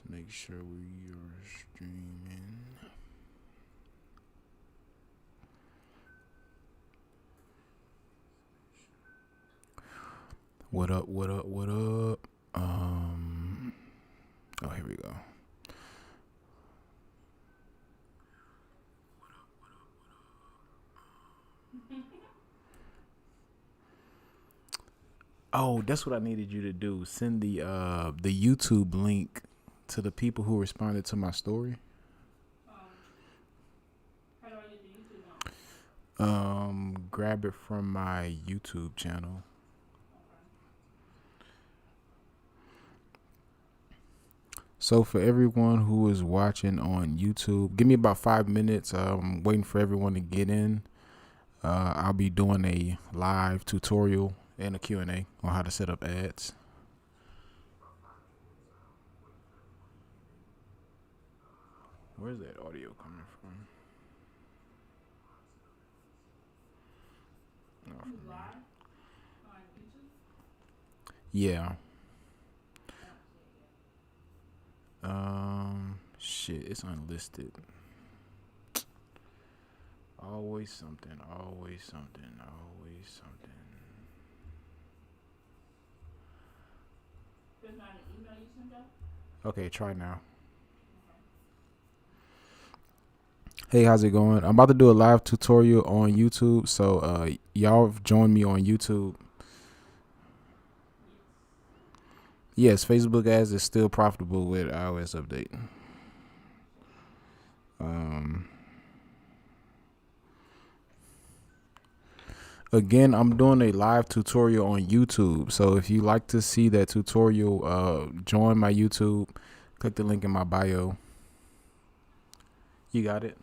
Make sure we are streaming. What up? What up? What up? Oh, here we go. Oh, that's what I needed you to do. Send the YouTube link to the people who responded to my story. How do I get the YouTube link? Grab it from my YouTube channel. So for everyone who is watching on YouTube, give me about 5 minutes. I'm waiting for everyone to get in. I'll be doing a live tutorial and a Q&A on how to set up ads. Where's that audio coming from? Oh, You from me. live on YouTube? Yeah. I don't see it yet. Shit, it's unlisted. Always something, always something, always something. There's not an email you sent out? Okay, try now. Okay. Hey, how's it going? I'm about to do a live tutorial on YouTube, so y'all have joined me on YouTube. Yes, Facebook ads is still profitable with iOS update. Again, I'm doing a live tutorial on YouTube, so if you like to see that tutorial, join my YouTube. Click the link in my bio. You got it?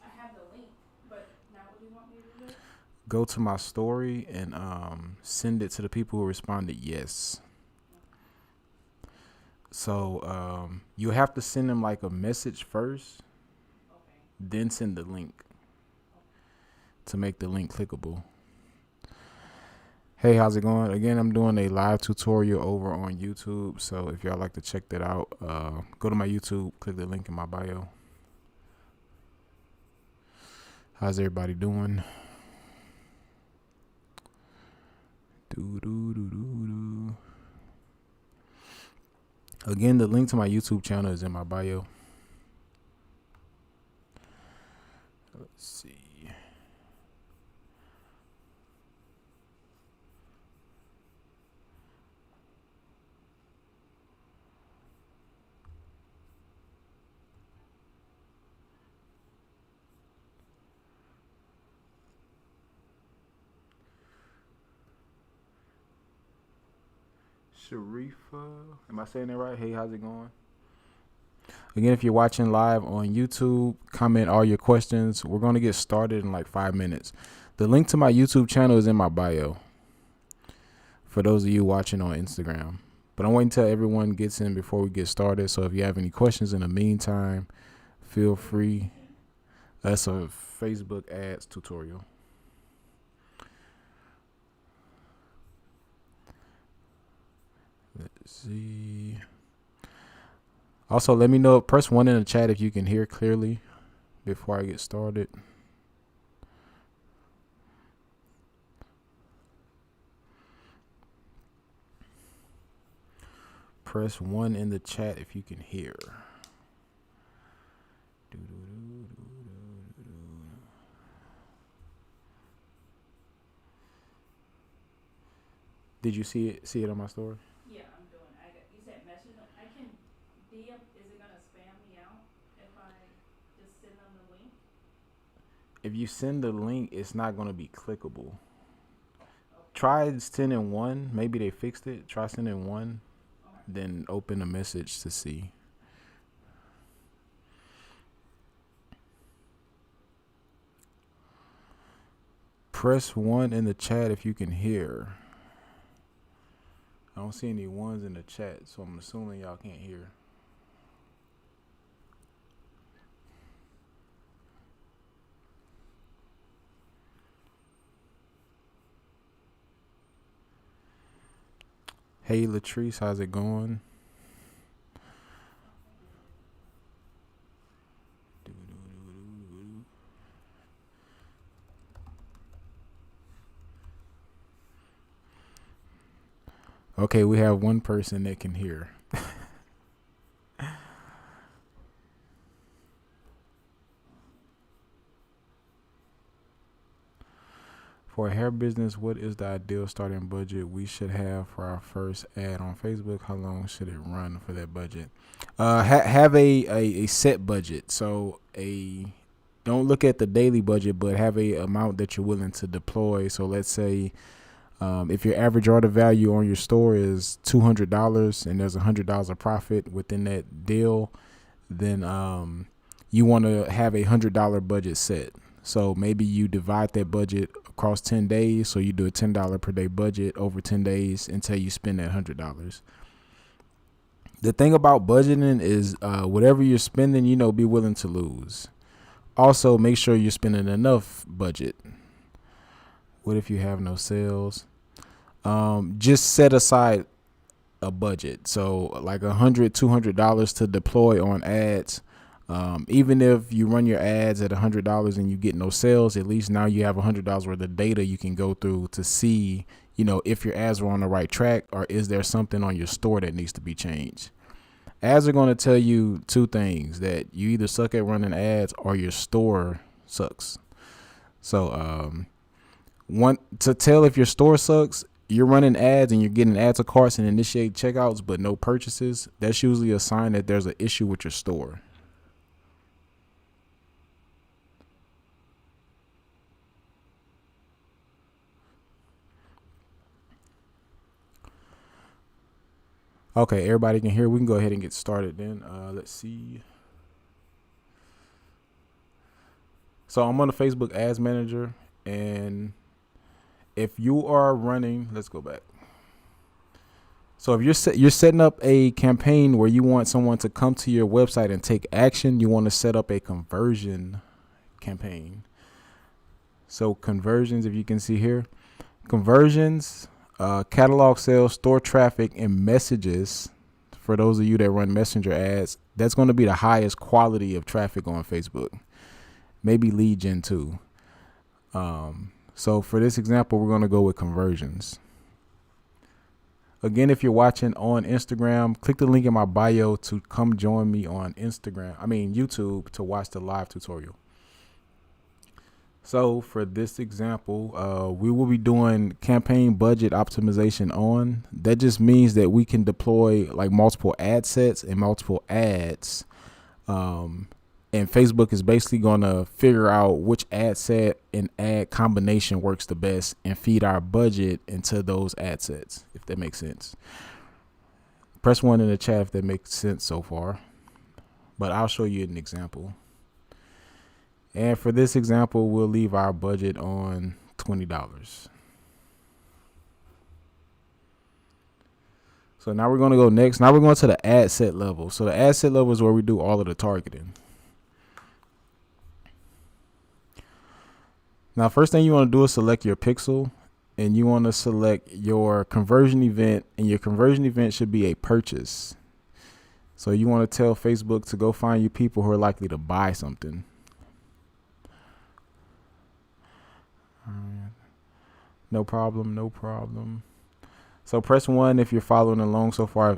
I have the link, but now what do you want me to do? Go to my story and send it to the people who responded yes. So you have to send them like a message first, Okay. then send the link to make the link clickable. Hey, how's it going? Again, I'm doing a live tutorial over on YouTube, so if y'all like to check that out, go to my YouTube, click the link in my bio. How's everybody doing? Again, the link to my YouTube channel is in my bio. Let's see. Sharifa, am I saying that right? Hey, how's it going? Again, if you're watching live on YouTube, comment all your questions. We're going to get started in like 5 minutes. The link to my YouTube channel is in my bio for those of you watching on Instagram. But I'm waiting until everyone gets in before we get started. So if you have any questions in the meantime, feel free. That's a Facebook ads tutorial. Let's see. Also, let me know. Press 1 in the chat if you can hear clearly before I get started. Press 1 in the chat if you can hear. Did you see it on my story? Yeah, I'm doing. You said message them. I can DM. Is it gonna spam me out if I just send them the link? If you send the link, it's not going to be clickable. Okay. Try sending one. Maybe they fixed it. Try sending one, Okay. then open a message to see. Press 1 in the chat if you can hear. I don't see any ones in the chat, so I'm assuming y'all can't hear. Hey Latrice, how's it going? Okay, we have one person that can hear. For a hair business, what is the ideal starting budget we should have for our first ad on Facebook? How long should it run for that budget? Have a set budget. So don't look at the daily budget, but have a amount that you're willing to deploy. So let's say if your average order value on your store is $200 and there's $100 of profit within that deal, then you want to have $100 budget set. So maybe you divide that budget across 10 days. So you do a $10 per day budget over 10 days until you spend that $100. The thing about budgeting is whatever you're spending, be willing to lose. Also, make sure you're spending enough budget. What if you have no sales? Just set aside a budget. So like $100, $200 to deploy on ads. Even if you run your ads at $100 and you get no sales, at least now you have $100 worth of data you can go through to see, if your ads are on the right track, or is there something on your store that needs to be changed. Ads are going to tell you two things: that you either suck at running ads or your store sucks. So to tell if your store sucks, you're running ads and you're getting add to carts and initiate checkouts but no purchases. That's usually a sign that there's an issue with your store. Okay, everybody can hear. We can go ahead and get started then. Let's see. So I'm on the Facebook Ads Manager, and if you are running, let's go back. So if you're setting up a campaign where you want someone to come to your website and take action, you want to set up a conversion campaign. So conversions, if you can see here, conversions, catalog sales, store traffic, and messages. For those of you that run messenger ads, that's going to be the highest quality of traffic on Facebook. Maybe lead gen too. So for this example, we're going to go with conversions. Again, if you're watching on Instagram, click the link in my bio to come join me on YouTube to watch the live tutorial. So for this example, we will be doing campaign budget optimization on. That just means that we can deploy like multiple ad sets and multiple ads. And Facebook is basically going to figure out which ad set and ad combination works the best and feed our budget into those ad sets, if that makes sense. Press 1 in the chat if that makes sense so far. But I'll show you an example. And for this example, we'll leave our budget on $20. So now we're going to go next. Now we're going to the ad set level. So the ad set level is where we do all of the targeting. Now, first thing you want to do is select your pixel, and you want to select your conversion event, and your conversion event should be a purchase. So you want to tell Facebook to go find you people who are likely to buy something. No problem. So press 1 if you're following along so far.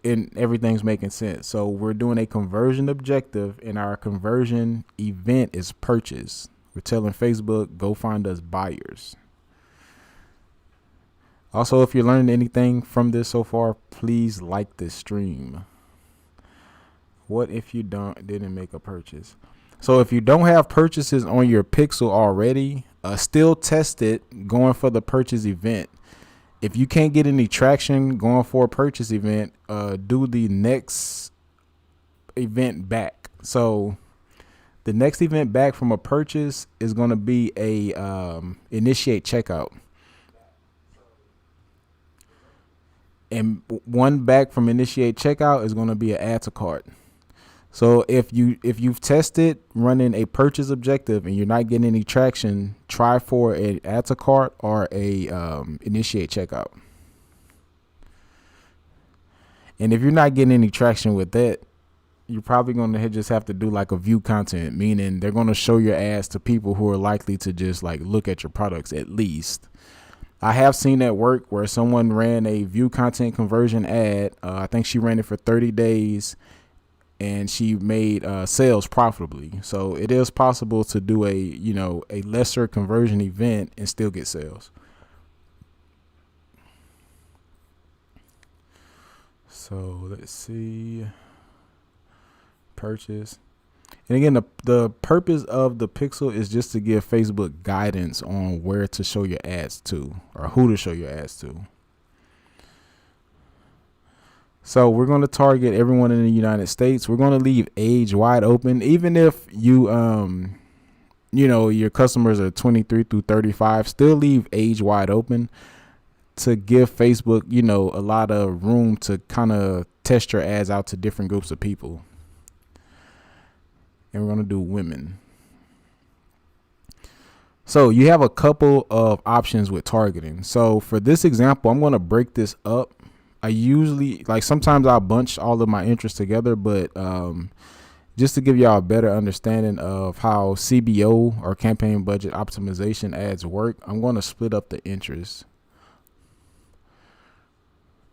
Everything's making sense. So we're doing a conversion objective, and our conversion event is purchase. We're telling Facebook, go find us buyers. Also, if you're learning anything from this so far, please like this stream. What if you didn't make a purchase? So if you don't have purchases on your pixel already, still test it going for the purchase event. If you can't get any traction going for a purchase event, do the next event back. So the next event back from a purchase is going to be a initiate checkout. And one back from initiate checkout is going to be an add to cart. So if you've tested running a purchase objective and you're not getting any traction, try for an add to cart or a initiate checkout. And if you're not getting any traction with that, you're probably going to just have to do like a view content, meaning they're going to show your ads to people who are likely to just like look at your products at least. I have seen that work where someone ran a view content conversion ad. I think she ran it for 30 days and she made sales profitably. So it is possible to do a lesser conversion event and still get sales. So let's see. Purchase. And again, the purpose of the pixel is just to give Facebook guidance on where to show your ads to or who to show your ads to. So we're going to target everyone in the United States. We're going to leave age wide open. Even if your customers are 23 through 35, still leave age wide open to give Facebook, a lot of room to kind of test your ads out to different groups of people. And we're going to do women. So you have a couple of options with targeting. So for this example, I'm going to break this up. I usually, sometimes I'll bunch all of my interests together, but just to give y'all a better understanding of how CBO or campaign budget optimization ads work, I'm going to split up the interests.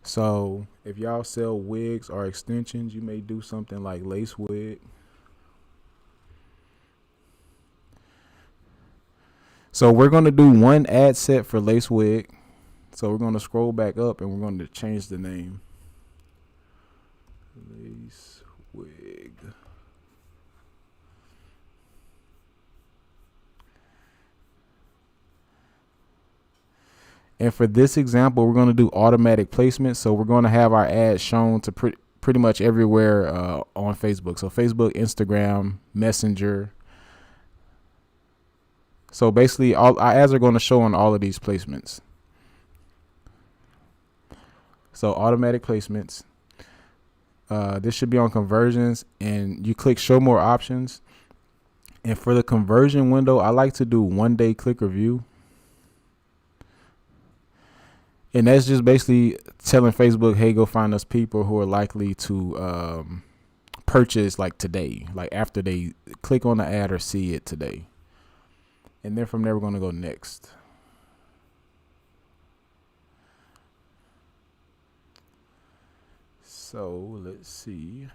So if y'all sell wigs or extensions, you may do something like lace wig. So we're going to do one ad set for lace wig. So we're going to scroll back up and we're going to change the name. Lace wig. And for this example, we're going to do automatic placement. So we're going to have our ads shown to pretty much everywhere on Facebook. So Facebook, Instagram, Messenger. So basically, all our ads are going to show on all of these placements. So automatic placements. This should be on conversions, and you click show more options. And for the conversion window, I like to do 1 day click review. And that's just basically telling Facebook, hey, go find us people who are likely to purchase today, after they click on the ad or see it today. And then from there, we're going to go next. So let's see.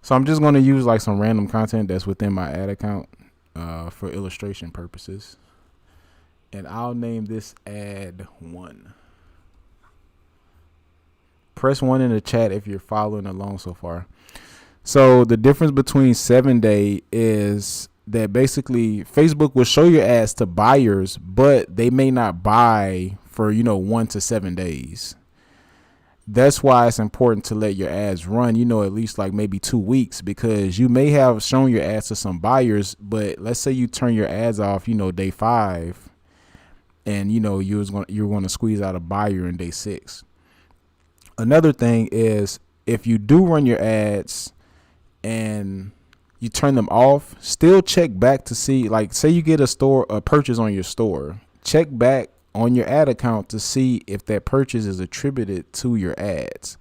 So I'm just going to use some random content that's within my ad account for illustration purposes. And I'll name this ad 1. Press 1 in the chat if you're following along so far. So the difference between 7-day is that basically Facebook will show your ads to buyers, but they may not buy for 1 to 7 days. That's why it's important to let your ads run, at least maybe 2 weeks, because you may have shown your ads to some buyers, but let's say you turn your ads off, day 5, and you're going to squeeze out a buyer in day 6. Another thing is if you do run your ads and you turn them off, still check back to see, say you get a purchase on your store, check back on your ad account to see if that purchase is attributed to your ads.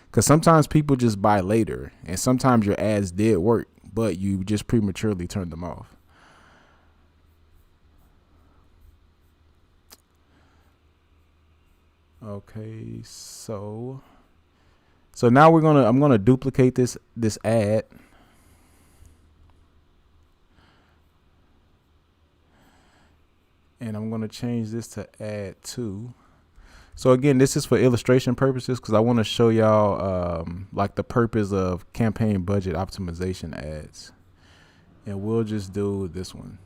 Because sometimes people just buy later, and sometimes your ads did work, but you just prematurely turned them off. Okay, so now I'm gonna duplicate this ad. And I'm going to change this to ad 2. So again, this is for illustration purposes because I want to show y'all the purpose of campaign budget optimization ads. And we'll just do this one.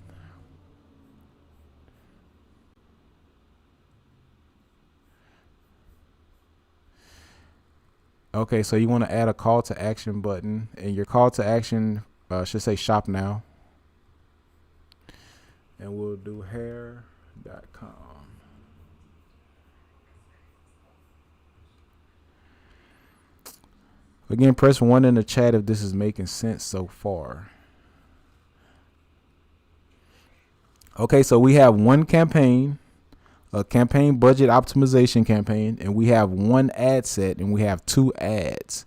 Okay, so you want to add a call to action button, and your call to action should say shop now. And we'll do hair.com. Again, press 1 in the chat if this is making sense so far. Okay, so we have one campaign, a campaign budget optimization campaign, and we have one ad set, and we have 2 ads.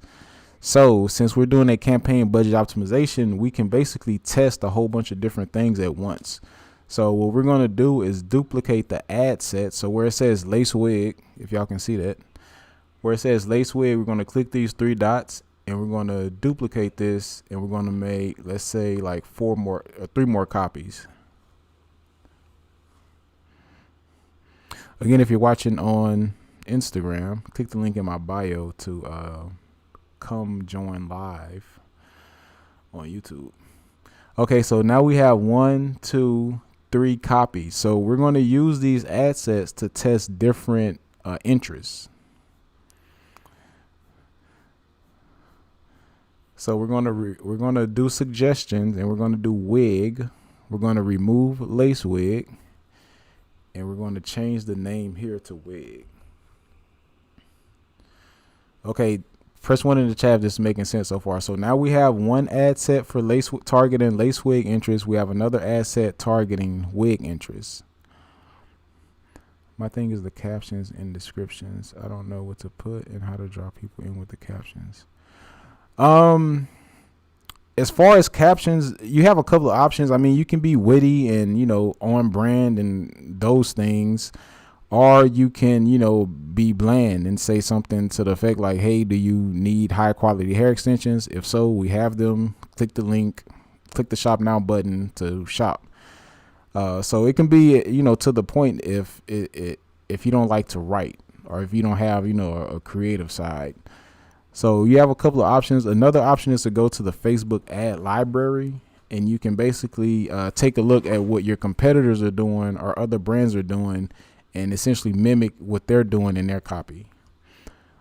So since we're doing a campaign budget optimization, we can basically test a whole bunch of different things at once. So what we're going to do is duplicate the ad set. So where it says lace wig, if y'all can see that, where it says lace wig, we're going to click these three dots and we're going to duplicate this, and we're going to make, let's say, like 3 more copies. Again, if you're watching on Instagram, click the link in my bio to come join live on YouTube. Okay, so now we have 1, 2, 3 copies. So we're going to use these ad sets to test different interests. So we're going to do suggestions, and we're going to do wig. We're going to remove lace wig, and we're going to change the name here to wig. Okay, press 1 in the chat if this is making sense so far. So now we have one ad set for lace targeting lace wig interest. We have another ad set targeting wig interest. My thing is the captions and descriptions. I don't know what to put and how to draw people in with the captions. As far as captions, you have a couple of options. I mean, you can be witty and, on brand and those things, or you can, be bland and say something to the effect like, hey, do you need high quality hair extensions? If so, we have them. Click the link, click the shop now button to shop. So it can be, to the point if you don't like to write, or if you don't have, a creative side. So you have a couple of options. Another option is to go to the Facebook ad library, and you can basically take a look at what your competitors are doing or other brands are doing, and essentially mimic what they're doing in their copy.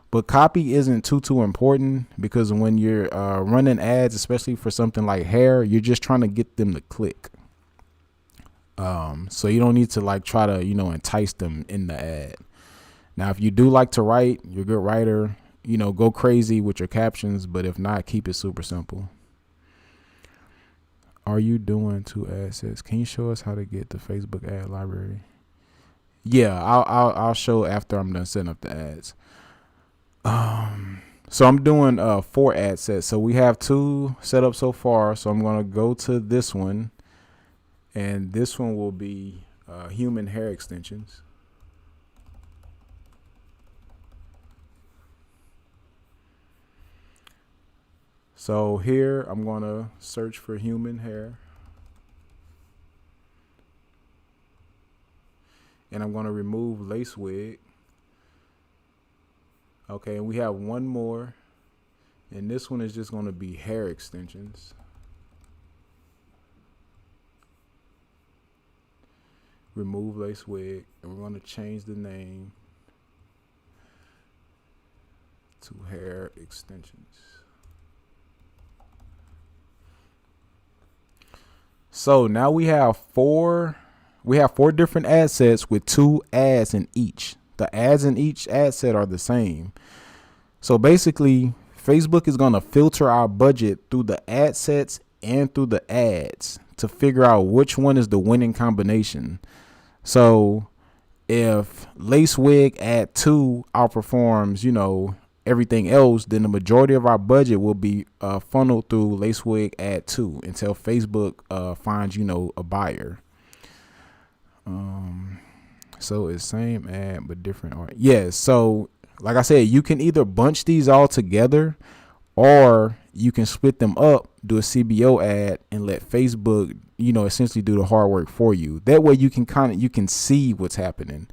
But copy isn't too important, because when you're running ads, especially for something like hair, you're just trying to get them to click. So you don't need to try to, entice them in the ad. Now, if you do like to write, you're a good writer, go crazy with your captions, but if not, keep it super simple. Are you doing 2 ad sets? Can you show us how to get the Facebook ad library? Yeah, I'll show after I'm done setting up the ads. So I'm doing 4 ad sets. So we have 2 set up so far. So I'm gonna go to this one, and this one will be human hair extensions. So here I'm gonna search for human hair, and I'm gonna remove lace wig. Okay, and we have one more, and this one is just gonna be hair extensions. Remove lace wig, and we're gonna change the name to hair extensions. So now we have 4 different ad sets with 2 ads in each. The ads in each ad set are the same. So basically, Facebook is going to filter our budget through the ad sets and through the ads to figure out which one is the winning combination. So if lace wig ad 2 outperforms, everything else, then the majority of our budget will be funneled through lace wig ad 2 until Facebook finds, a buyer. So it's same ad but different art. Yeah, so like I said, you can either bunch these all together, or you can split them up, do a CBO ad, and let Facebook, essentially do the hard work for you. That way you can see what's happening.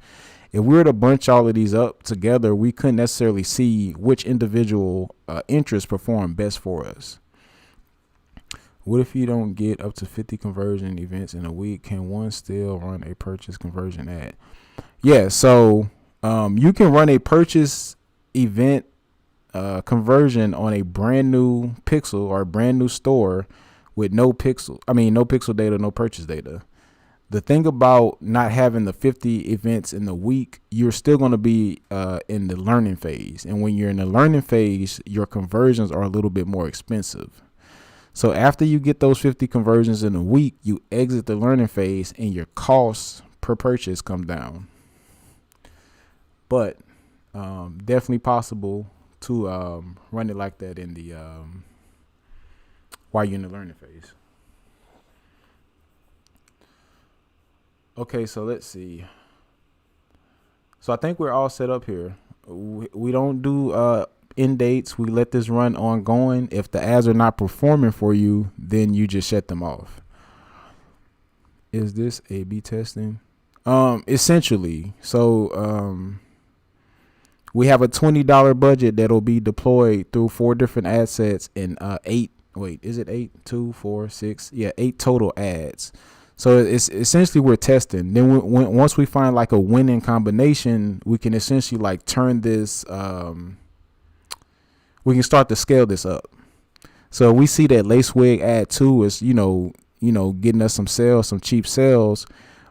If we were to bunch all of these up together, we couldn't necessarily see which individual interests perform best for us. What if you don't get up to 50 conversion events in a week? Can one still run a purchase conversion ad? Yeah, so you can run a purchase event conversion on a brand new pixel or a brand new store with no pixel data, no purchase data. The thing about not having the 50 events in the week, you're still going to be in the learning phase. And when you're in the learning phase, your conversions are a little bit more expensive. So after you get those 50 conversions in a week, you exit the learning phase and your costs per purchase come down. But definitely possible run it like that in the while you're in the learning phase. Okay, so let's see. So I think we're all set up here. We don't do end dates. We let this run ongoing. If the ads are not performing for you, then you just shut them off. Is this A/B testing? Essentially. So we have a $20 budget that'll be deployed through 4 different ad sets and 8. Wait, is it 8? 2, 4, 6? Yeah, 8 total ads. So it's essentially we're testing. Then once we find like a winning combination, we can essentially like turn this. We can start to scale this up. So we see that Lace Wig ad 2 is getting us some sales, some cheap sales.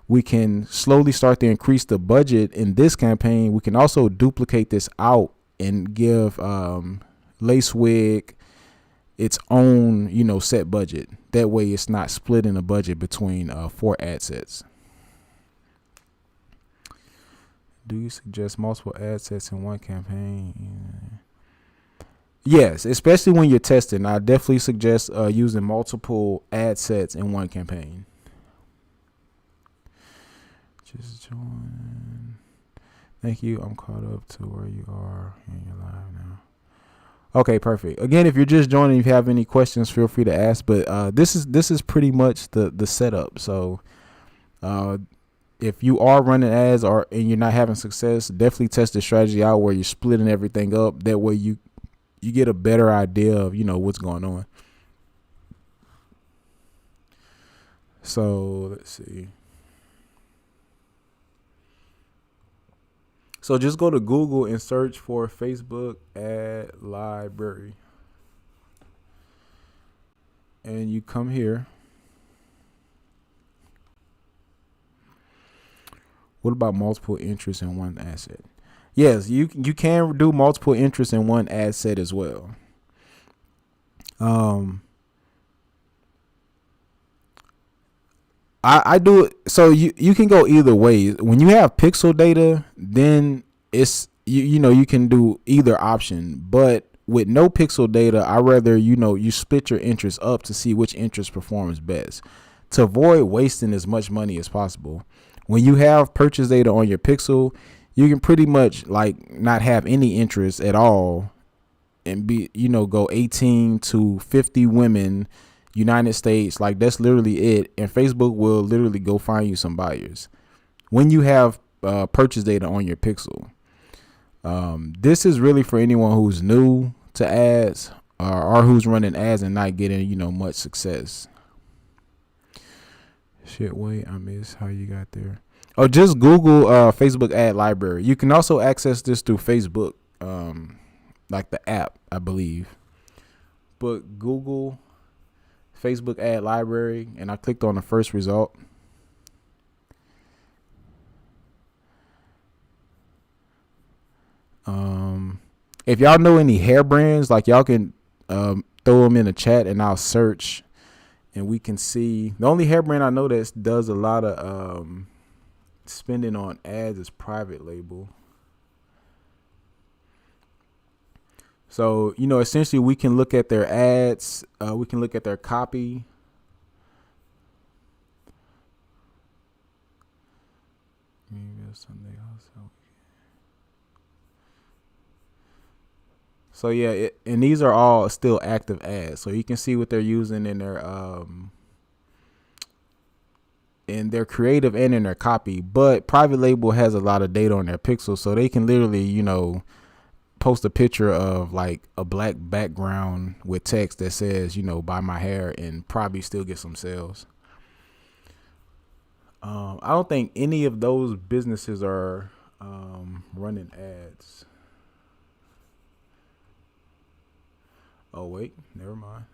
We can slowly start to increase the budget in this campaign. We can also duplicate this out and give Lace Wig its own, set budget. That way it's not splitting a budget between 4 ad sets. Do you suggest multiple ad sets in one campaign? Yes, especially when you're testing. I definitely suggest using multiple ad sets in one campaign. Just join. Thank you. I'm caught up to where you are and you're live now. Okay, perfect. Again, if you're just joining, if you have any questions, feel free to ask. But this is pretty much the setup. So if you are running ads and you're not having success, definitely test the strategy out where you're splitting everything up. That way you get a better idea of what's going on. So let's see. So just go to Google and search for Facebook ad library. And you come here. What about multiple interests in one asset? Yes, you can do multiple interests in one ad set as well. I do it. So you can go either way. When you have pixel data, then it's you can do either option. But with no pixel data, I rather you split your interests up to see which interest performs best to avoid wasting as much money as possible. When you have purchase data on your pixel, you can pretty much like not have any interest at all and be go 18 to 50 women, United States, like that's literally it. And Facebook will literally go find you some buyers when you have purchase data on your pixel. This is really for anyone who's new to ads or who's running ads and not getting much success. Shit, wait, I missed how you got there. Oh, just Google Facebook ad library. You can also access this through Facebook, like the app, I believe. But Google Facebook ad library, and I clicked on the first result. If y'all know any hair brands, like y'all can throw them in the chat and I'll search and we can see. The only hair brand I know that does a lot of spending on ads is Private Label. So, essentially we can look at their ads. We can look at their copy. So yeah, and these are all still active ads. So you can see what they're using in their creative and in their copy. But Private Label has a lot of data on their pixels, so they can literally, post a picture of like a black background with text that says, buy my hair, and probably still get some sales. I don't think any of those businesses are running ads. Oh, wait, never mind.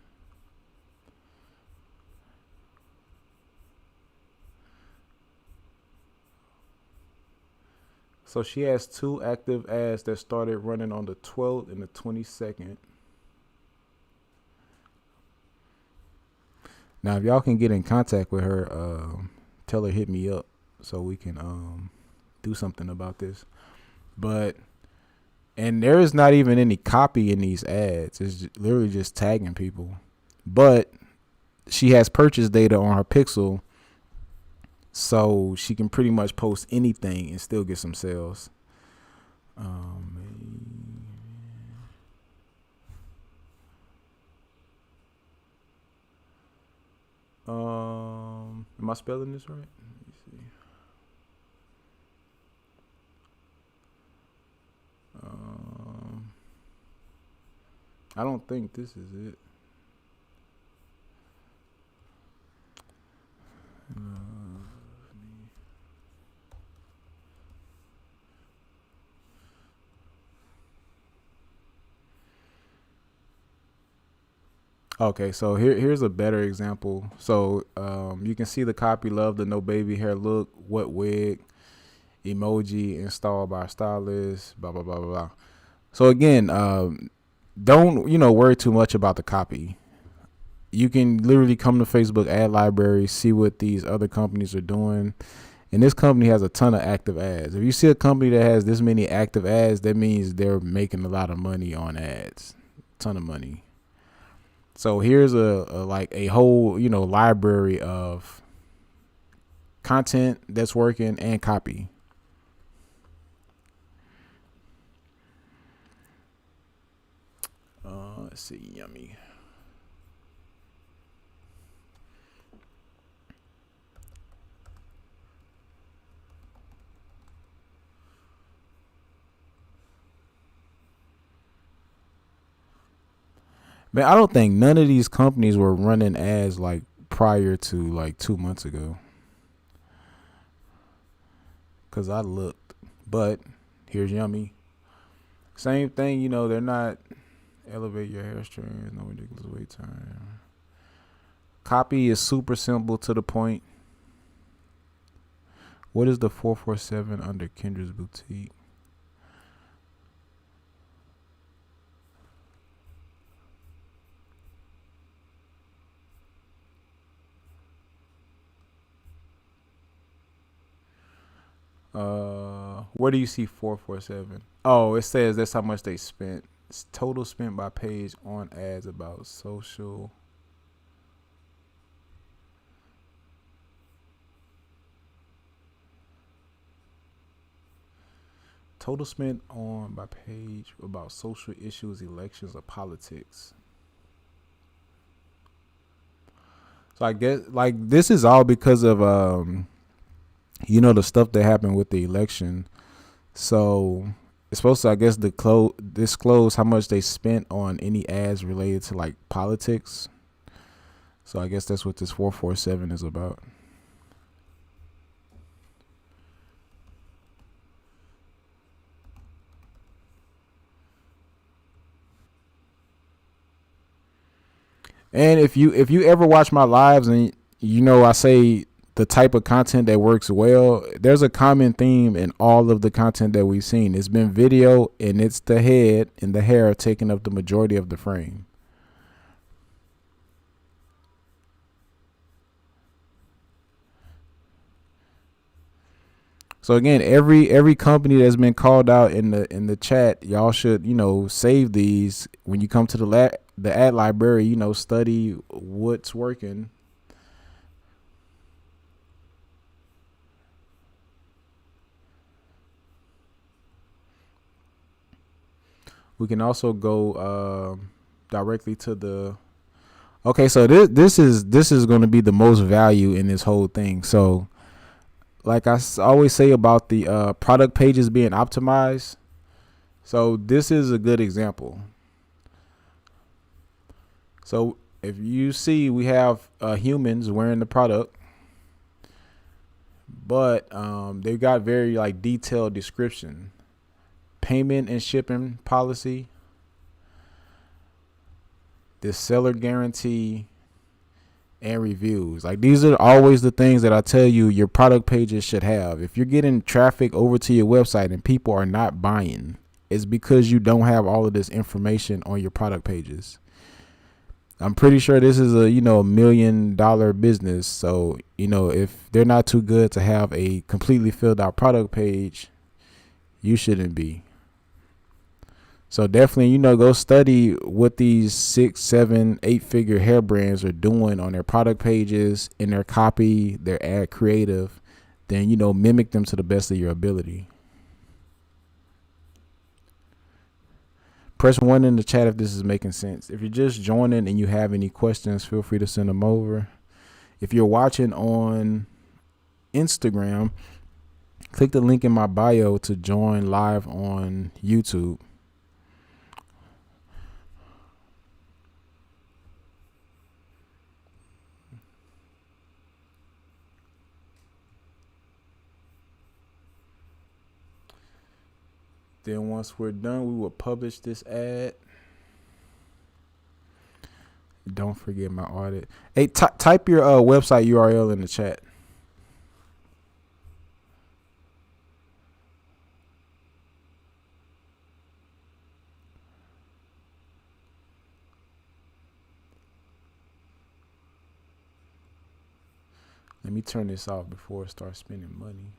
So she has 2 active ads that started running on the 12th and the 22nd. Now, if y'all can get in contact with her, tell her hit me up so we can do something about this. And there is not even any copy in these ads. It's literally just tagging people. But she has purchase data on her Pixel, so she can pretty much post anything and still get some sales. Am I spelling this right? Let me see. I don't think this is it. Okay, so here's a better example. So you can see the copy: love the no baby hair look, what wig, emoji installed by stylist, blah blah blah blah blah. So again, don't worry too much about the copy. You can literally come to Facebook ad library, see what these other companies are doing. And this company has a ton of active ads. If you see a company that has this many active ads, that means they're making a lot of money on ads. Ton of money. So here's a whole, library of content that's working and copy. Let's see, yummy. Man, I don't think none of these companies were running ads like prior to like 2 months ago. Cause I looked, but here's yummy. Same thing, they're not elevate your hair strands, no ridiculous wait time. Copy is super simple to the point. What is the 447 under Kendra's boutique? Where do you see 447? Oh, it says that's how much they spent. It's total spent by page on ads about social. Total spent on by page about social issues, elections, or politics. So I guess like this is all because of the stuff that happened with the election. So it's supposed to, I guess, disclose how much they spent on any ads related to like politics. So I guess that's what this 447 is about. And if you ever watch my lives and I say the type of content that works well, there's a common theme in all of the content that we've seen. It's been video, and it's the head and the hair taking up the majority of the frame. So again, every company that's been called out in the chat, y'all should save these when you come to the ad library. Study what's working. We can also go directly to the. Okay, so this is going to be the most value in this whole thing. So, like I always say about the product pages being optimized. So this is a good example. So if you see, we have humans wearing the product, but they've got very like detailed description. Payment and shipping policy, the seller guarantee, and reviews. Like these are always the things that I tell you your product pages should have. If you're getting traffic over to your website and people are not buying, it's because you don't have all of this information on your product pages. I'm pretty sure this is a $1 million business. So if they're not too good to have a completely filled out product page, you shouldn't be. So definitely, go study what these 6, 7, 8 figure hair brands are doing on their product pages, in their copy, their ad creative. Then mimic them to the best of your ability. Press 1 in the chat if this is making sense. If you're just joining and you have any questions, feel free to send them over. If you're watching on Instagram, click the link in my bio to join live on YouTube. Then once we're done, we will publish this ad. Don't forget my audit. Hey, type your website URL in the chat. Let me turn this off before I start spending money.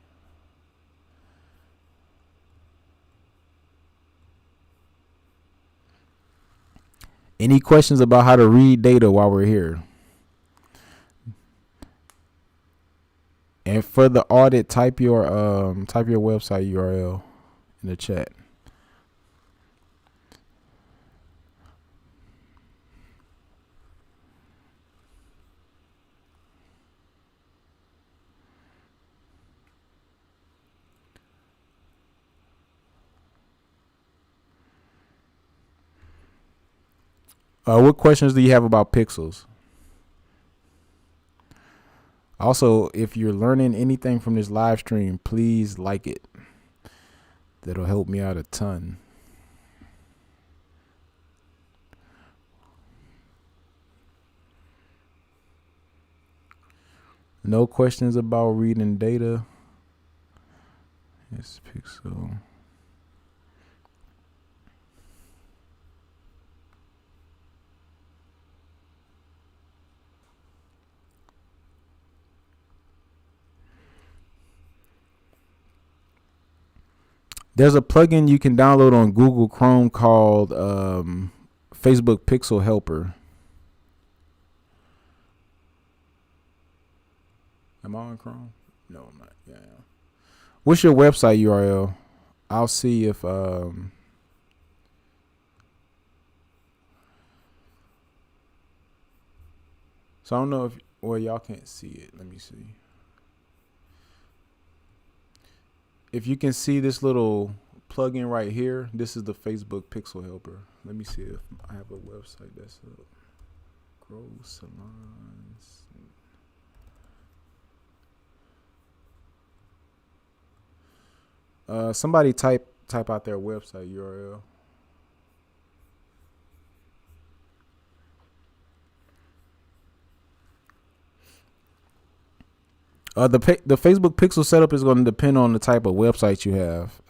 Any questions about how to read data while we're here? And for the audit, type your website URL in the chat. What questions do you have about pixels? Also, if you're learning anything from this live stream, please like it. That'll help me out a ton. No questions about reading data. It's pixel. There's a plugin you can download on Google Chrome called Facebook Pixel Helper. Am I on Chrome? No, I'm not. Yeah. What's your website URL? I'll see if so I don't know if y'all can't see it. Let me see. If you can see this little plugin right here, this is the Facebook Pixel Helper. Let me see if I have a website that's up. Grow salons. Somebody type out their website URL. The Facebook Pixel setup is going to depend on the type of website you have.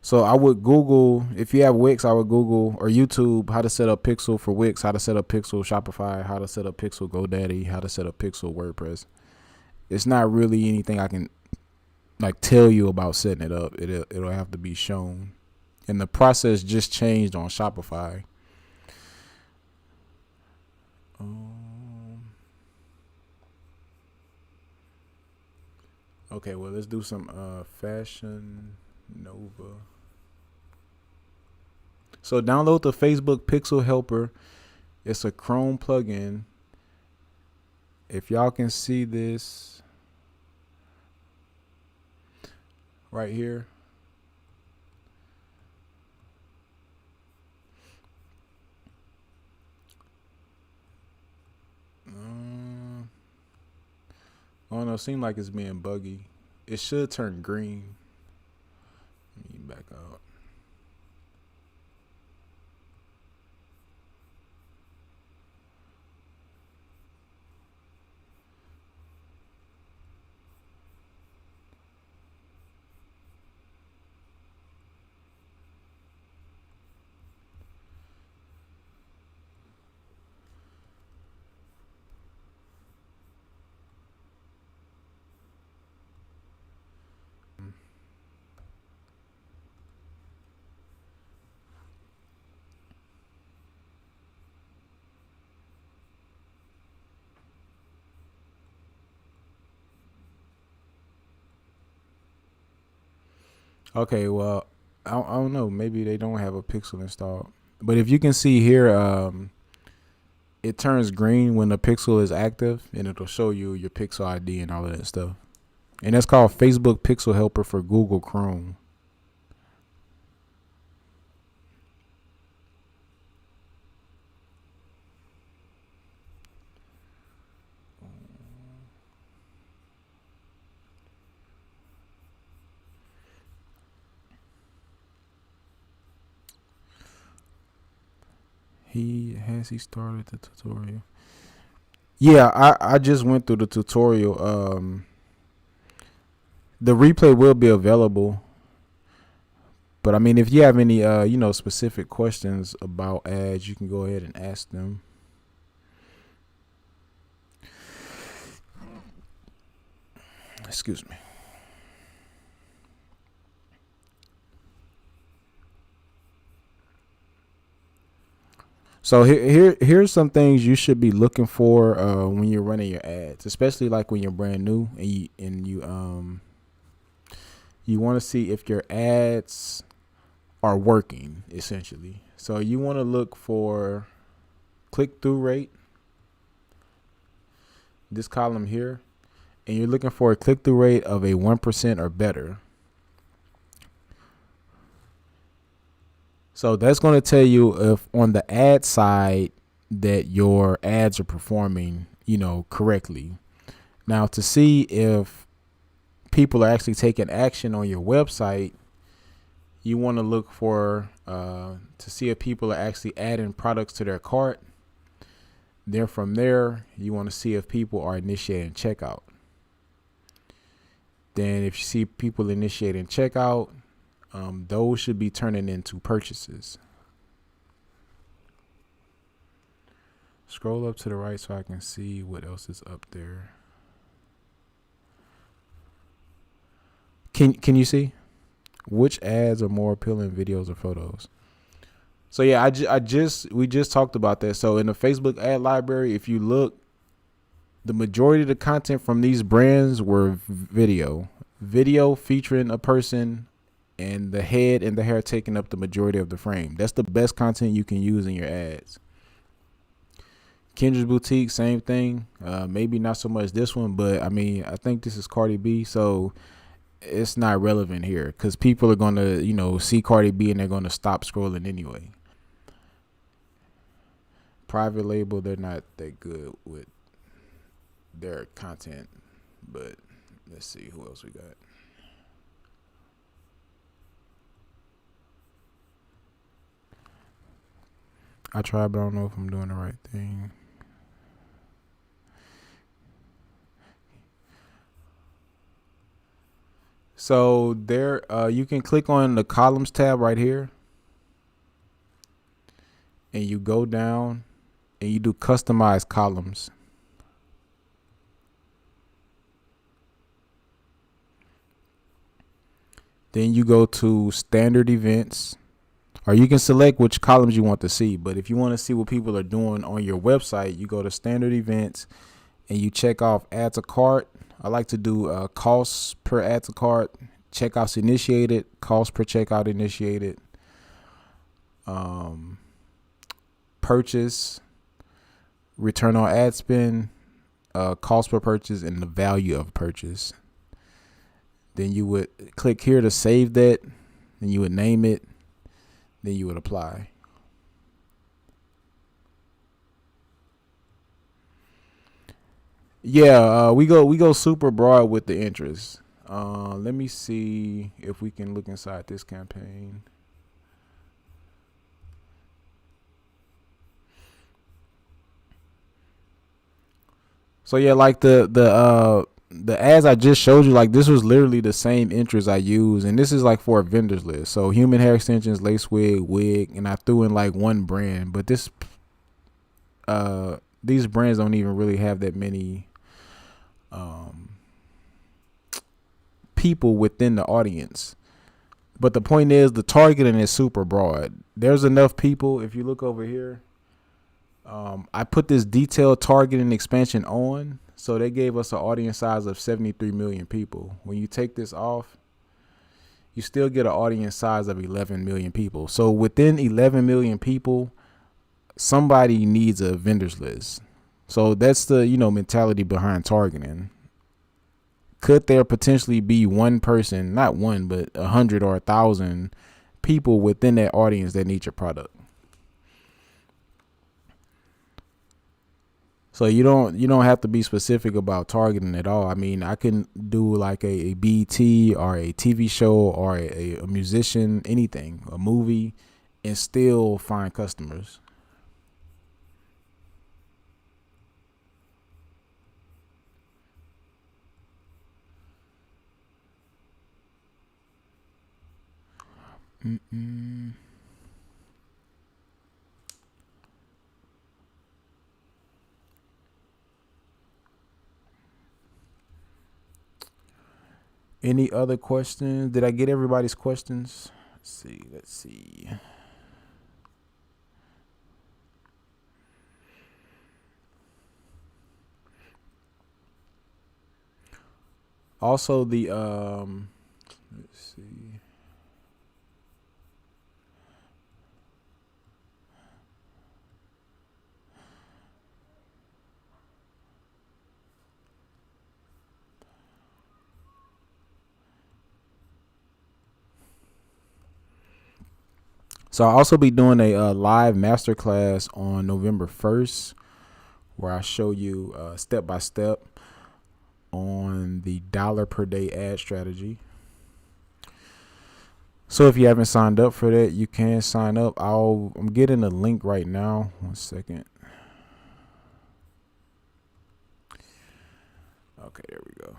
So I would Google, if you have Wix, I would Google, or YouTube, how to set up Pixel for Wix, how to set up Pixel Shopify, how to set up Pixel GoDaddy, how to set up Pixel WordPress. It's not really anything I can tell you about setting it up. It'll have to be shown. And the process just changed on Shopify. Okay, well, let's do some Fashion Nova. So download the Facebook Pixel Helper. It's a Chrome plugin. If y'all can see this right here. I don't know, it seems like it's being buggy. It should turn green. Let me back out. Okay, well, I don't know. Maybe they don't have a pixel installed. But if you can see here, it turns green when the pixel is active, and it'll show you your pixel ID and all of that stuff. And that's called Facebook Pixel Helper for Google Chrome. He started the tutorial. Yeah, I just went through the tutorial. The replay will be available. But I mean, if you have any specific questions about ads, you can go ahead and ask them. Excuse me. So here's some things you should be looking for when you're running your ads, especially like when you're brand new and you want to see if your ads are working essentially. So you want to look for click through rate, this column here, and you're looking for a click through rate of a 1% or better. So that's going to tell you if on the ad side that your ads are performing, correctly. Now to see if people are actually taking action on your website, you want to look for to see if people are actually adding products to their cart. Then from there, you want to see if people are initiating checkout. Then if you see people initiating checkout, those should be turning into purchases. Scroll up to the right so I can see what else is up there. Can you see which ads are more appealing, videos or photos? So yeah, we just talked about that. So in the Facebook ad library, if you look, the majority of the content from these brands were video featuring a person and the head and the hair taking up the majority of the frame. That's the best content you can use in your ads. Kendra's Boutique, same thing. Maybe not so much this one, but I mean, I think this is Cardi B, so it's not relevant here because people are going to, see Cardi B and they're going to stop scrolling anyway. Private label, they're not that good with their content, but let's see who else we got. I tried, but I don't know if I'm doing the right thing. So there, you can click on the columns tab right here, and you go down, and you do customize columns. Then you go to standard events, or you can select which columns you want to see. But if you want to see what people are doing on your website, you go to standard events and you check off add to cart. I like to do costs per add to cart, checkouts initiated, cost per checkout initiated, purchase, return on ad spend, cost per purchase, and the value of purchase. Then you would click here to save that, and you would name it, then you would apply. Yeah, we go super broad with the interest. Let me see if we can look inside this campaign. So yeah, like the ads I just showed you, like this was literally the same interest I used, and this is like for a vendors list. So human hair extensions, lace wig, and I threw in like one brand, but these brands don't even really have that many people within the audience. But the point is, the targeting is super broad. There's enough people. If you look over here, I put this detailed targeting expansion on, so they gave us an audience size of 73 million people. When you take this off, you still get an audience size of 11 million people. So within 11 million people, somebody needs a vendors list. So that's the, mentality behind targeting. Could there potentially be one person, not one, but 100 or 1,000 people within that audience that need your product? So you don't have to be specific about targeting at all. I mean, I can do like a BT or a TV show or a musician, anything, a movie, and still find customers. Mm-mm. Any other questions? Did I get everybody's questions? Let's see. Also the let's see. So I'll also be doing a live masterclass on November 1st where I show you step by step on the dollar per day ad strategy. So if you haven't signed up for that, you can sign up. I'm getting a link right now. 1 second. Okay, there we go.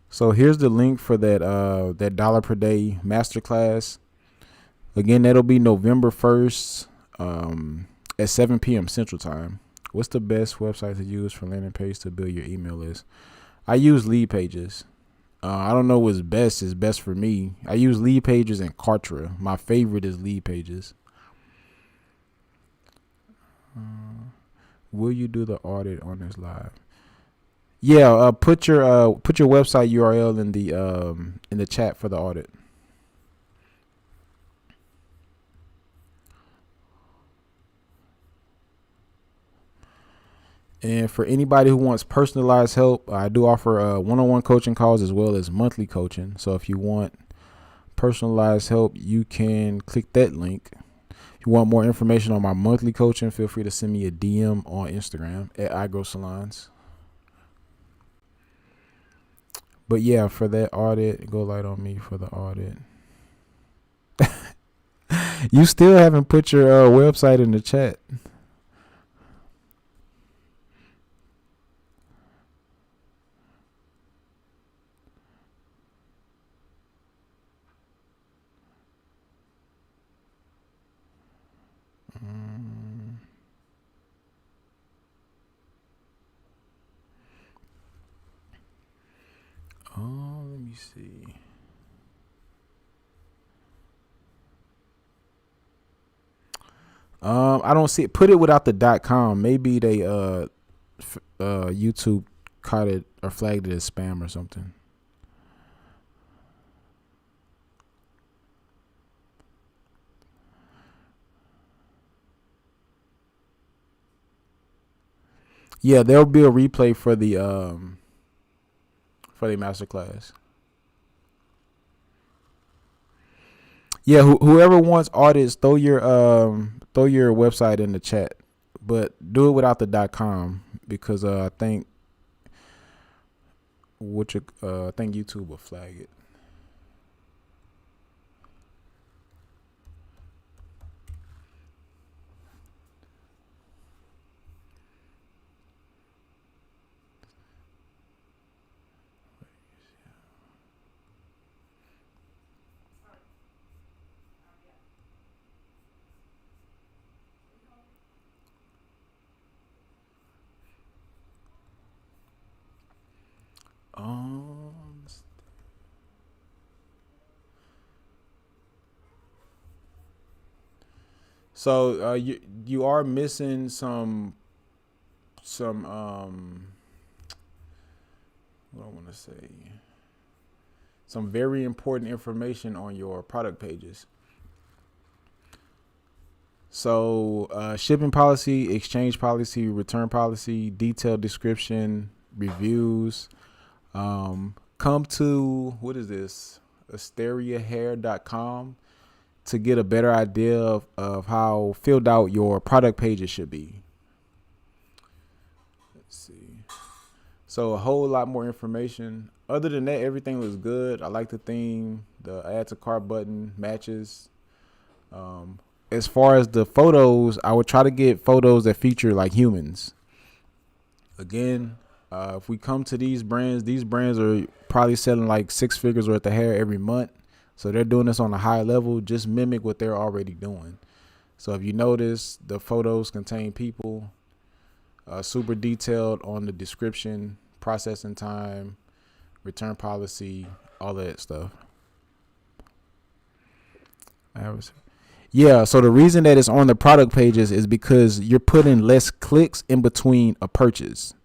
So here's the link for that dollar per day masterclass. Again, that'll be November 1st at 7 p.m. Central Time. What's the best website to use for landing page to build your email list? I use Lead Pages. I don't know what's best is best for me. I use Lead Pages and Kartra. My favorite is Lead Pages. Will you do the audit on this live? Yeah, put your website URL in the chat for the audit. And for anybody who wants personalized help, I do offer one-on-one coaching calls as well as monthly coaching. So if you want personalized help, you can click that link. If you want more information on my monthly coaching, feel free to send me a DM on Instagram at iGrowSalons. But yeah, for that audit, go light on me for the audit. You still haven't put your website in the chat. Oh, let me see. I don't see it. Put it without the .com. Maybe they YouTube caught it or flagged it as spam or something. Yeah, there'll be a replay for the masterclass. Yeah, whoever wants audits, throw your website in the chat, but do it without the .com because I think I think YouTube will flag it. So you are missing some what I want to say. Some very important information on your product pages. So, shipping policy, exchange policy, return policy, detailed description, reviews. Come to, what is this? asteriahair.com to get a better idea of how filled out your product pages should be. Let's see. So a whole lot more information. Other than that, everything looks good. I like the theme. The add to cart button matches. As far as the photos, I would try to get photos that feature like humans. Again, if we come to these brands are probably selling like 6 figures worth of hair every month. So they're doing this on a high level. Just mimic what they're already doing. So if you notice, the photos contain people, super detailed on the description, processing time, return policy, all that stuff. Yeah, so the reason that it's on the product pages is because you're putting less clicks in between a purchase.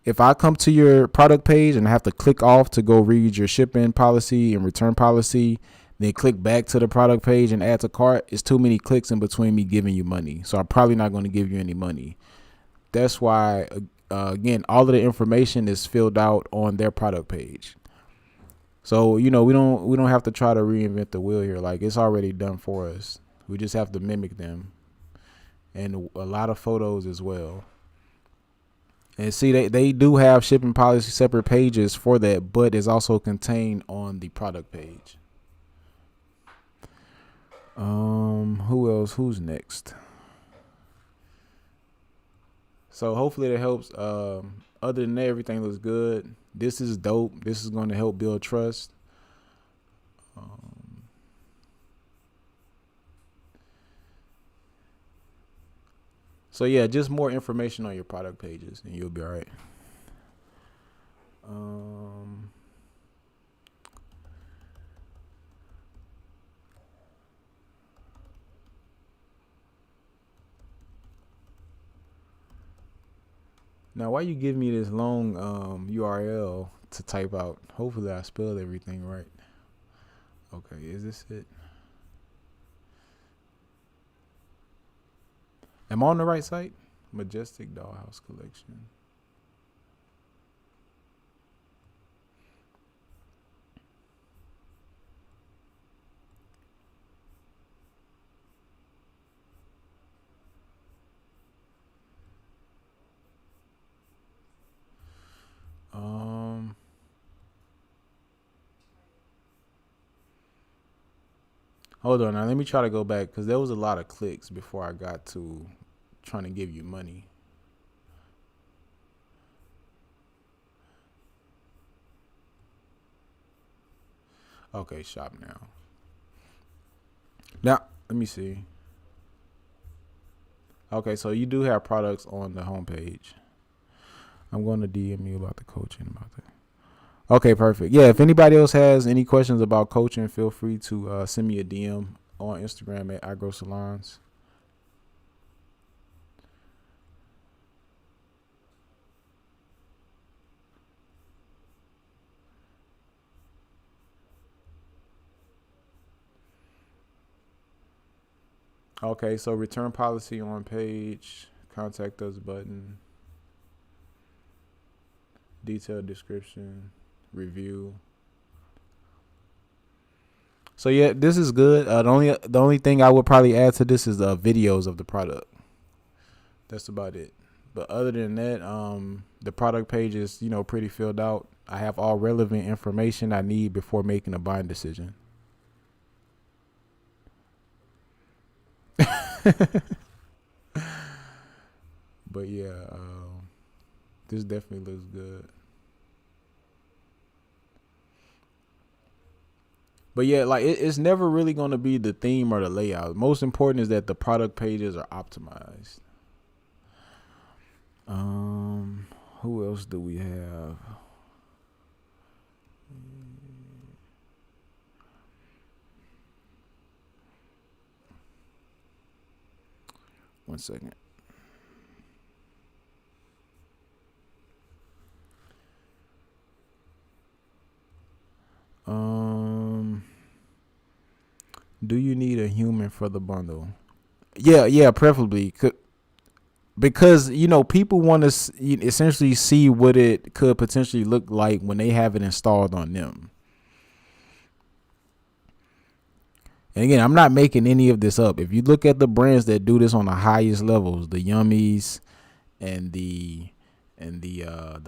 If I come to your product page and I have to click off to go read your shipping policy and return policy, then click back to the product page and add to cart, it's too many clicks in between me giving you money. So I'm probably not going to give you any money. That's why, again, all of the information is filled out on their product page. So, we don't have to try to reinvent the wheel here. Like, it's already done for us. We just have to mimic them, and a lot of photos as well. And see, they do have shipping policy separate pages for that, but it's also contained on the product page. Who else? Who's next? So hopefully that helps. Other than that, everything looks good. This is dope. This is going to help build trust. So yeah, just more information on your product pages, and you'll be all right. Now, why you give me this long URL to type out? Hopefully, I spelled everything right. Okay, is this it? Am I on the right site? Majestic Dollhouse Collection. Hold on now. Let me try to go back because there was a lot of clicks before I got to trying to give you money. Okay, shop now. Now, let me see. Okay, so you do have products on the homepage. I'm going to DM you about the coaching about that. Okay, perfect. Yeah, if anybody else has any questions about coaching, feel free to send me a DM on Instagram at iGrowSalons. Okay, so return policy on page, contact us button, detailed description, review. So yeah, this is good. The only thing I would probably add to this is the videos of the product. That's about it. But other than that, the product page is pretty filled out. I have all relevant information I need before making a buying decision. But yeah, this definitely looks good. But yeah, like it's never really going to be the theme or the layout. Most important is that the product pages are optimized. Who else do we have? One second. Do you need a human for the bundle? Yeah, preferably. Because people want to essentially see what it could potentially look like when they have it installed on them. And again, I'm not making any of this up. If you look at the brands that do this on the highest levels, the Yummies and the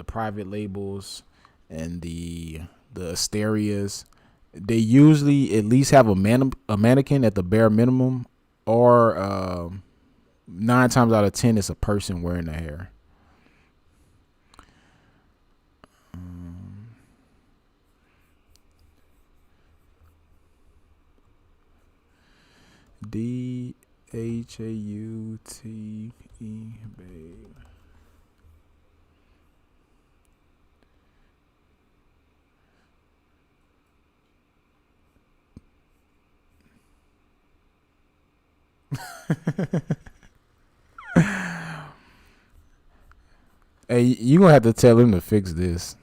private labels and the Asterias, they usually at least have a mannequin at the bare minimum, or 9 times out of 10 it's a person wearing the hair. DHAUTE, babe. Hey, you gonna have to tell him to fix this.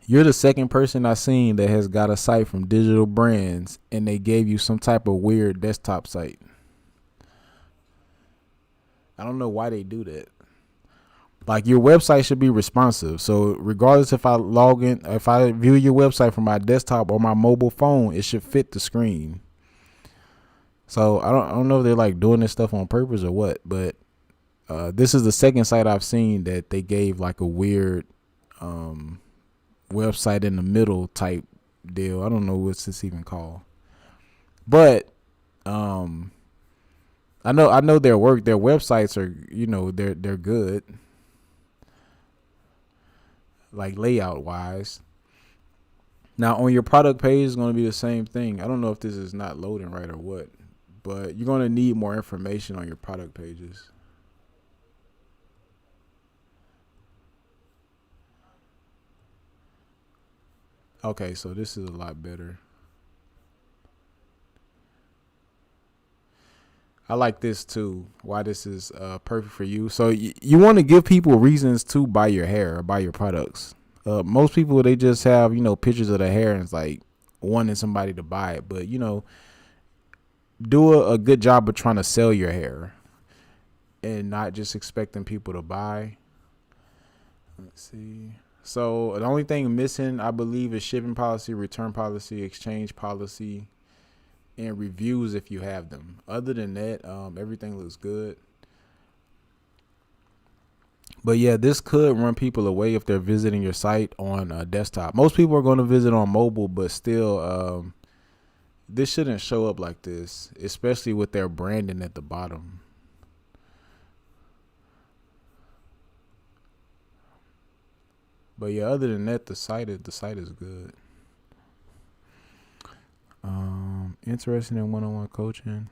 You're the second person I seen that has got a site from Digital Brands and they gave you some type of weird desktop site. I don't know why they do that. Like, your website should be responsive. So regardless if I log in, if I view your website from my desktop or my mobile phone, it should fit the screen. So I don't know if they're like doing this stuff on purpose or what, but this is the second site I've seen that they gave like a weird website in the middle type deal. I don't know what's this even called, but I know their work. Their websites are they're good, like layout wise. Now on your product page is going to be the same thing. I don't know if this is not loading right or what, but you're going to need more information on your product pages. Okay, so this is a lot better. I like this too. Why this is perfect for you. So you want to give people reasons to buy your hair or buy your products. Most people, they just have pictures of the hair and it's like wanting somebody to buy it. But do a good job of trying to sell your hair and not just expecting people to buy. Let's see. So the only thing missing, I believe, is shipping policy, return policy, exchange policy, and reviews if you have them. Other than that, everything looks good. But yeah, this could run people away if they're visiting your site on a desktop. Most people are going to visit on mobile, but still, this shouldn't show up like this, especially with their branding at the bottom. But yeah, other than that, the site is good. Interested in one-on-one coaching.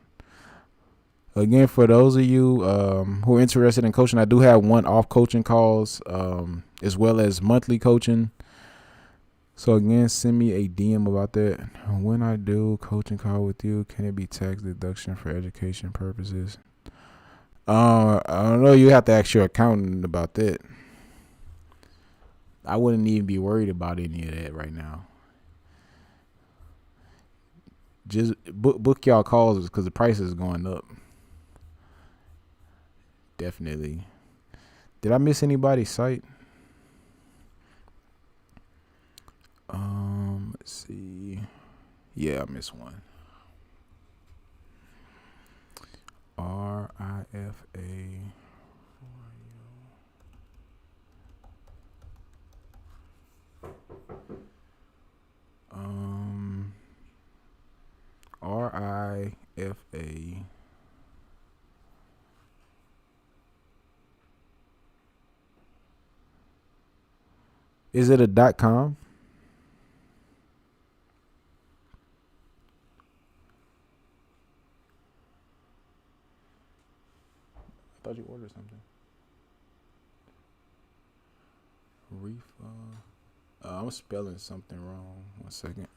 Again, for those of you who are interested in coaching, I do have one-off coaching calls, as well as monthly coaching. So again, send me a DM about that. When I do coaching call with you, can it be tax deduction for education purposes? I don't know. You have to ask your accountant about that. I wouldn't even be worried about any of that right now. Just book y'all calls because the price is going up. Definitely. Did I miss anybody's site? Let's see. Yeah, I missed one. RIFA. RIFA. Is it a .com? I thought you ordered something. Refund. I'm spelling something wrong. 1 second.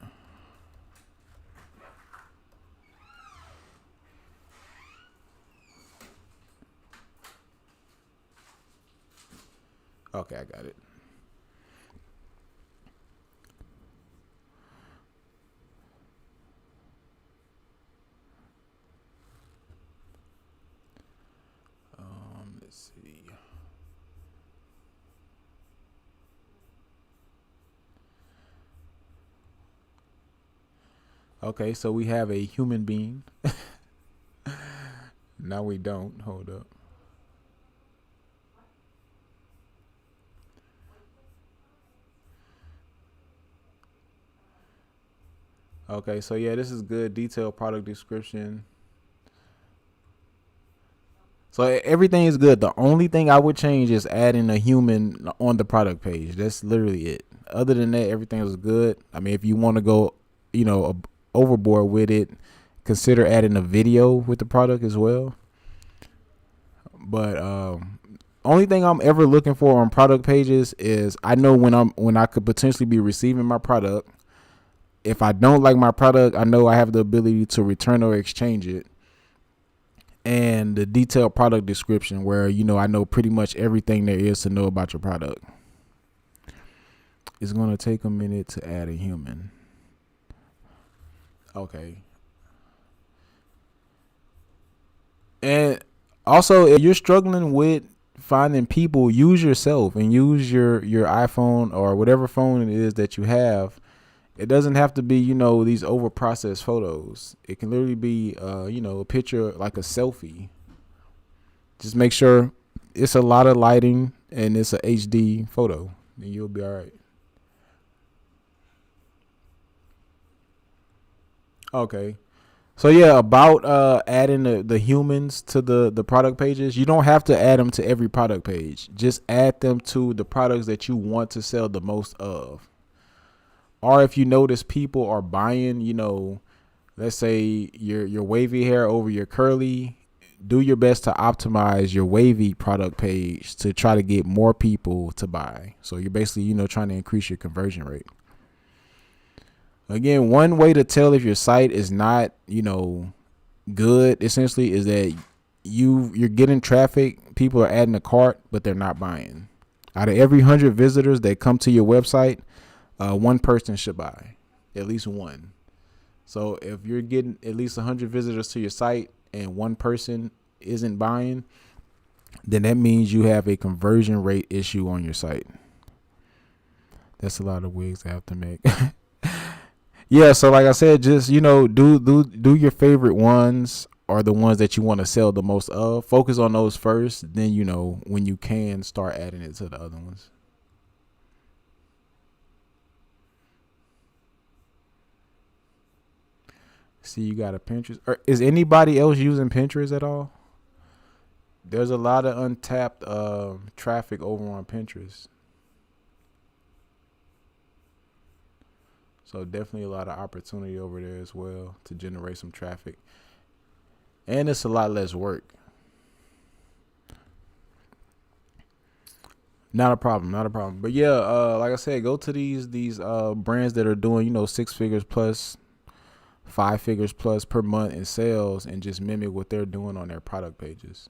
Okay, I got it. Okay, so we have a human being. Now we don't. Hold up. Okay, so yeah, this is good. Detailed product description. So everything is good. The only thing I would change is adding a human on the product page. That's literally it. Other than that, everything is good. I mean, if you want to go, overboard with it, consider adding a video with the product as well. But only thing I'm ever looking for on product pages is I know when I could potentially be receiving my product. If I don't like my product, I know I have the ability to return or exchange it. And the detailed product description where, I know pretty much everything there is to know about your product. It's going to take a minute to add a human. Okay. And also, if you're struggling with finding people, use yourself and use your iPhone or whatever phone it is that you have. It doesn't have to be, these over processed photos. It can literally be, a picture like a selfie. Just make sure it's a lot of lighting and it's a HD photo, and you'll be all right. Okay. So yeah, about adding the humans to the product pages. You don't have to add them to every product page. Just add them to the products that you want to sell the most of. Or if you notice people are buying, let's say your wavy hair over your curly, do your best to optimize your wavy product page to try to get more people to buy. So you're basically, trying to increase your conversion rate. Again, one way to tell if your site is not, good essentially is that you're getting traffic, people are adding a cart, but they're not buying. Out of every 100 visitors that come to your website, one person should buy, at least one. So if you're getting at least 100 visitors to your site and one person isn't buying, then that means you have a conversion rate issue on your site. That's a lot of wigs I have to make. Yeah, so like I said, just do your favorite ones or the ones that you want to sell the most of. Focus on those first, then when you can start adding it to the other ones. See, you got a Pinterest. Or is anybody else using Pinterest at all? There's a lot of untapped traffic over on Pinterest. So definitely a lot of opportunity over there as well to generate some traffic. And it's a lot less work. Not a problem, not a problem. But yeah, like I said, go to these brands that are doing, 6 figures plus, 5 figures plus per month in sales and just mimic what they're doing on their product pages.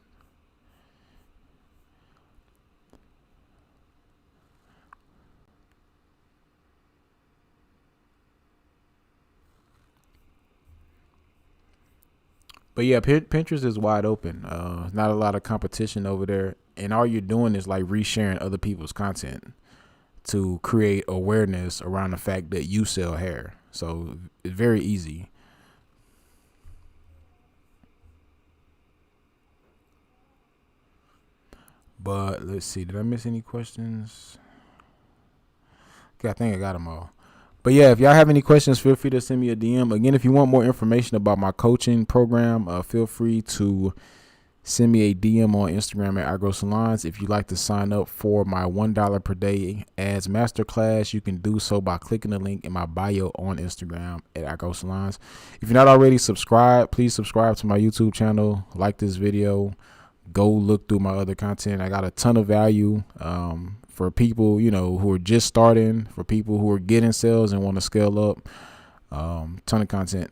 But yeah, Pinterest is wide open. Not a lot of competition over there. And all you're doing is like resharing other people's content to create awareness around the fact that you sell hair. So it's very easy. But let's see. Did I miss any questions? Okay, I think I got them all. But yeah, if y'all have any questions, feel free to send me a DM. Again, if you want more information about my coaching program, feel free to send me a DM on Instagram at iGrowSalons. If you'd like to sign up for my $1 per day ads masterclass, you can do so by clicking the link in my bio on Instagram at iGrowSalons. If you're not already subscribed, please subscribe to my YouTube channel. Like this video. Go look through my other content. I got a ton of value for people, who are just starting, for people who are getting sales and want to scale up. Ton of content.